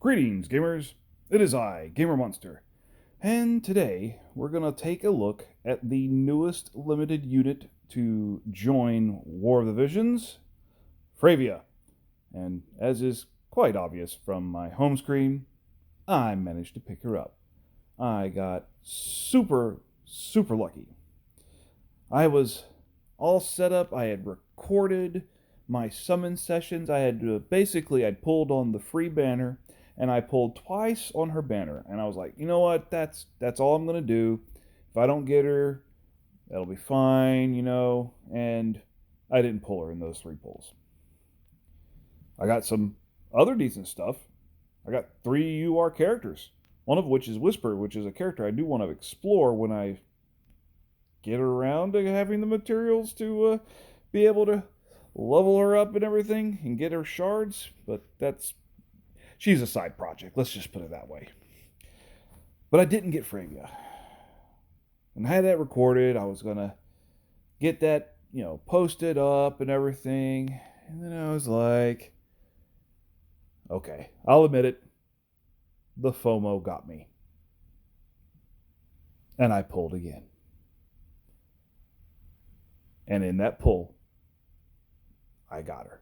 Greetings, gamers. It is I, Gamer Monster, and today we're going to take a look at the newest limited unit to join War of the Visions, Fryevia. And as is quite obvious from my home screen, I managed to pick her up. I got super lucky. I was all set up. I had recorded my summon sessions. I'd pulled on the free banner, and I pulled twice on her banner, and I was like, you know what, that's all I'm gonna do. If I don't get her, that'll be fine, and I didn't pull her in those 3 pulls. I got some other decent stuff. I got 3 UR characters, one of which is Whisper, which is a character I do want to explore when I get around to having the materials to be able to level her up and everything and get her shards, but she's a side project, let's just put it that way. But I didn't get Fryevia. And I had that recorded. I was going to get that, posted up and everything. And then I was like, okay, I'll admit it. The FOMO got me. And I pulled again. And in that pull, I got her.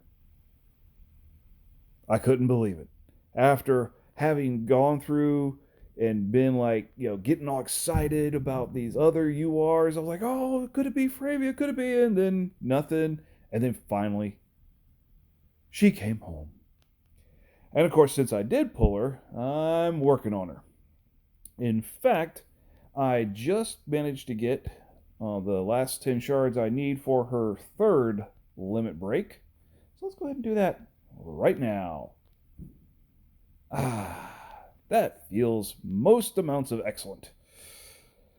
I couldn't believe it. After having gone through and been like, getting all excited about these other URs, I was like, oh, could it be Fryevia? Could it be? And then nothing. And then finally, she came home. And of course, since I did pull her, I'm working on her. In fact, I just managed to get the last 10 shards I need for her 3rd limit break. So let's go ahead and do that right now. That feels most amounts of excellent.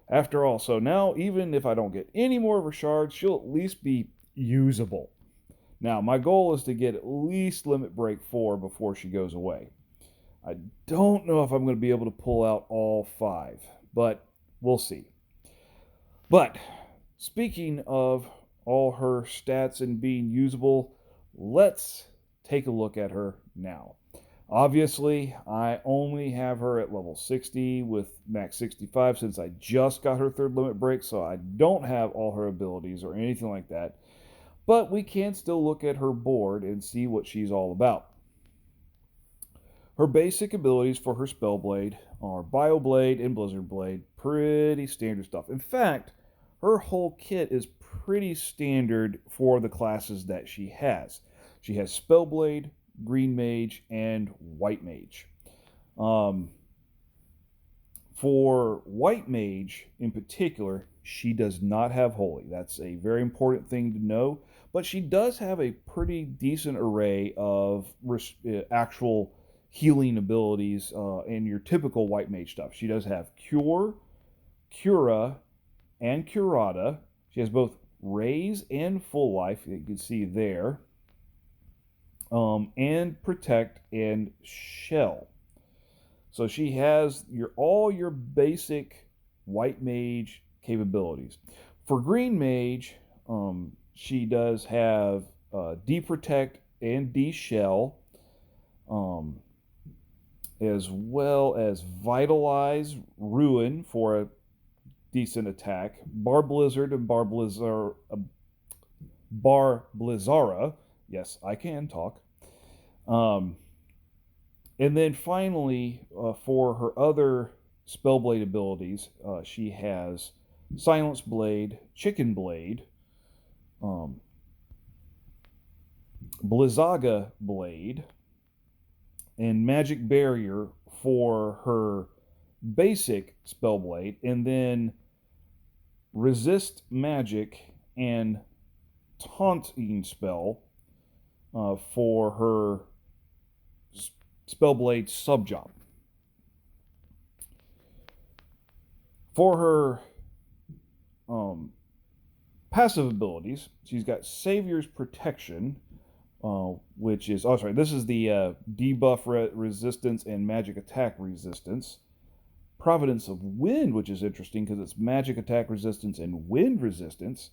After all, so now even if I don't get any more of her shards, she'll at least be usable. Now, my goal is to get at least limit break 4 before she goes away. I don't know if I'm going to be able to pull out all 5, but we'll see. But speaking of all her stats and being usable, let's take a look at her now. Obviously, I only have her at level 60 with max 65 since I just got her 3rd limit break, so I don't have all her abilities or anything like that. But we can still look at her board and see what she's all about. Her basic abilities for her Spellblade are Bioblade and Blizzard Blade. Pretty standard stuff. In fact, her whole kit is pretty standard for the classes that she has. She has Spellblade, Green Mage, and White Mage. For White Mage in particular, she does not have Holy. That's a very important thing to know. But she does have a pretty decent array of actual healing abilities in your typical White Mage stuff. She does have Cure, Cura, and Curata. She has both Raise and Full Life, you can see there. And Protect and Shell. So she has all your basic White Mage capabilities. For Green Mage, she does have De-Protect and De-Shell, as well as Vitalize, Ruin for a decent attack, Bar Blizzard and Bar Blizzara. Yes, I can talk. And then finally, for her other Spellblade abilities, she has Silence Blade, Chicken Blade, Blizzaga Blade, and Magic Barrier for her basic Spellblade, and then Resist Magic and Taunting Spell for her Spellblade subjob. For her passive abilities, she's got Savior's Protection, which is, this is the debuff resistance and magic attack resistance. Providence of Wind, which is interesting because it's magic attack resistance and wind resistance.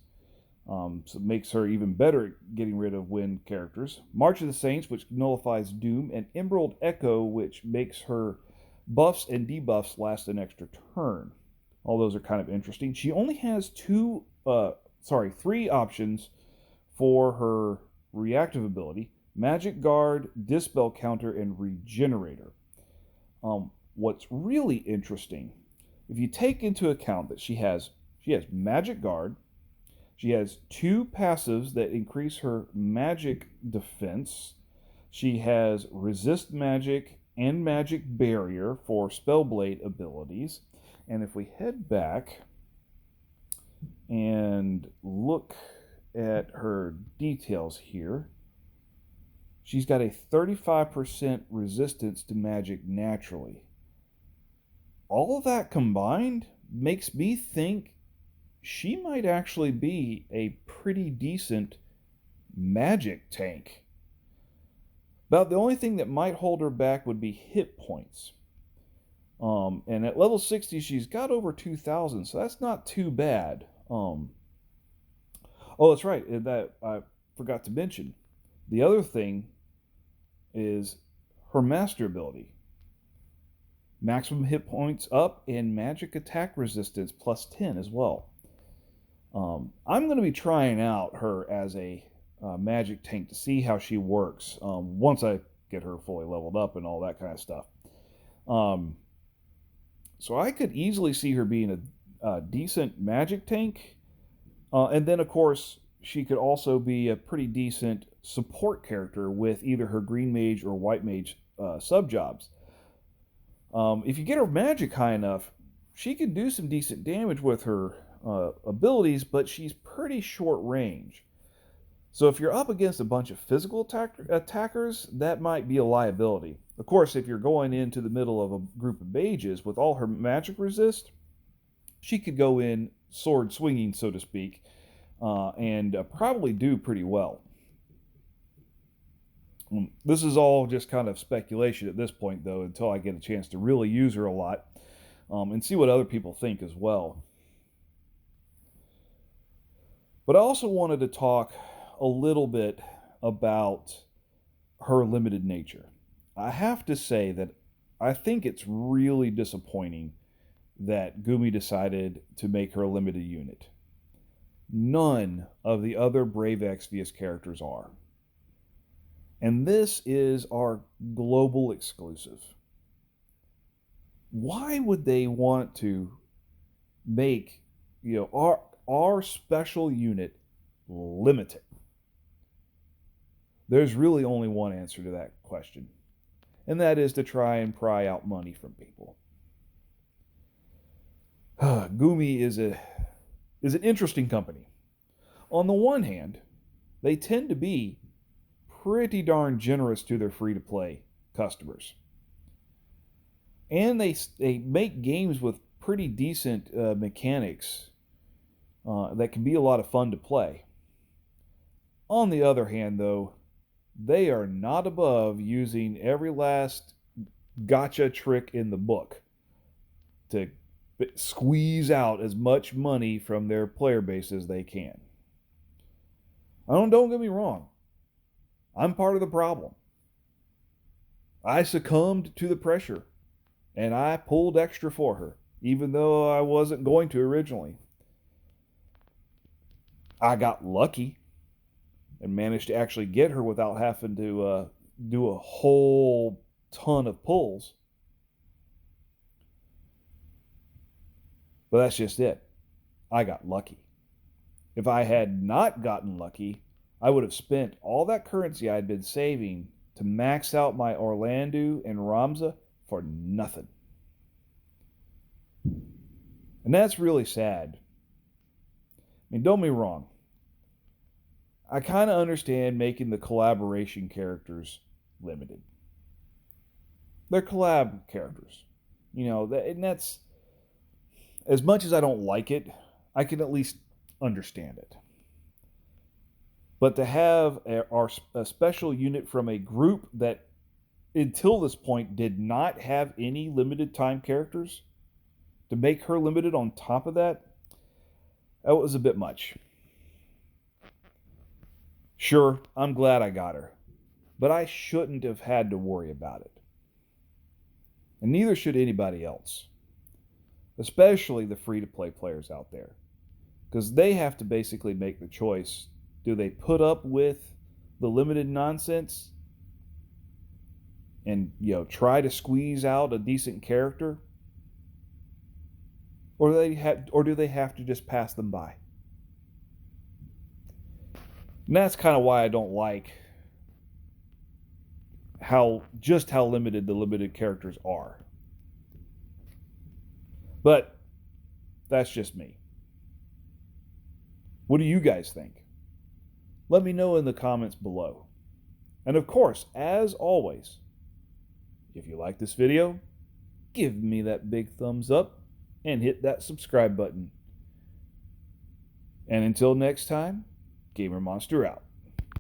So it makes her even better at getting rid of wind characters. March of the Saints, which nullifies Doom, and Emerald Echo, which makes her buffs and debuffs last an extra turn. All those are kind of interesting. She only has three options for her reactive ability: Magic Guard, Dispel Counter, and Regenerator. What's really interesting, if you take into account that she has Magic Guard, she has 2 passives that increase her magic defense. She has Resist Magic and Magic Barrier for Spellblade abilities. And if we head back and look at her details here, she's got a 35% resistance to magic naturally. All of that combined makes me think she might actually be a pretty decent magic tank. About the only thing that might hold her back would be hit points. And at level 60, she's got over 2,000, so that's not too bad. Oh, that's right. That I forgot to mention. The other thing is her master ability. Maximum hit points up and magic attack resistance plus 10 as well. I'm going to be trying out her as a magic tank to see how she works once I get her fully leveled up and all that kind of stuff. So I could easily see her being a decent magic tank. And then, of course, she could also be a pretty decent support character with either her green mage or white mage sub-jobs. If you get her magic high enough, she could do some decent damage with her abilities, but she's pretty short range. So if you're up against a bunch of physical attackers, that might be a liability. Of course, if you're going into the middle of a group of mages with all her magic resist, she could go in sword swinging, so to speak, and probably do pretty well. This is all just kind of speculation at this point, though, until I get a chance to really use her a lot and see what other people think as well. But I also wanted to talk a little bit about her limited nature. I have to say that I think it's really disappointing that Gumi decided to make her a limited unit. None of the other Brave Exvius characters are. And this is our global exclusive. Why would they want to make, our special unit limited? There's really only one answer to that question, and that is to try and pry out money from people. Gumi is an interesting company. On the one hand, they tend to be pretty darn generous to their free-to-play customers. And they make games with pretty decent mechanics that can be a lot of fun to play. On the other hand, though, they are not above using every last gotcha trick in the book to squeeze out as much money from their player base as they can. Don't get me wrong. I'm part of the problem. I succumbed to the pressure, and I pulled extra for her, even though I wasn't going to originally. I got lucky and managed to actually get her without having to do a whole ton of pulls. But that's just it. I got lucky. If I had not gotten lucky, I would have spent all that currency I'd been saving to max out my Orlando and Ramza for nothing. And that's really sad. I mean, don't get me wrong. I kind of understand making the collaboration characters limited. They're collab characters. And that's, as much as I don't like it, I can at least understand it. But to have a special unit from a group that, until this point, did not have any limited time characters, to make her limited on top of that, that was a bit much. Sure, I'm glad I got her, but I shouldn't have had to worry about it. And neither should anybody else, especially the free-to-play players out there, because they have to basically make the choice. Do they put up with the limited nonsense and try to squeeze out a decent character, or do they have to just pass them by? And that's kind of why I don't like how limited the limited characters are. But that's just me. What do you guys think? Let me know in the comments below. And of course, as always, if you like this video, give me that big thumbs up and hit that subscribe button. And until next time, Gamer Monster out.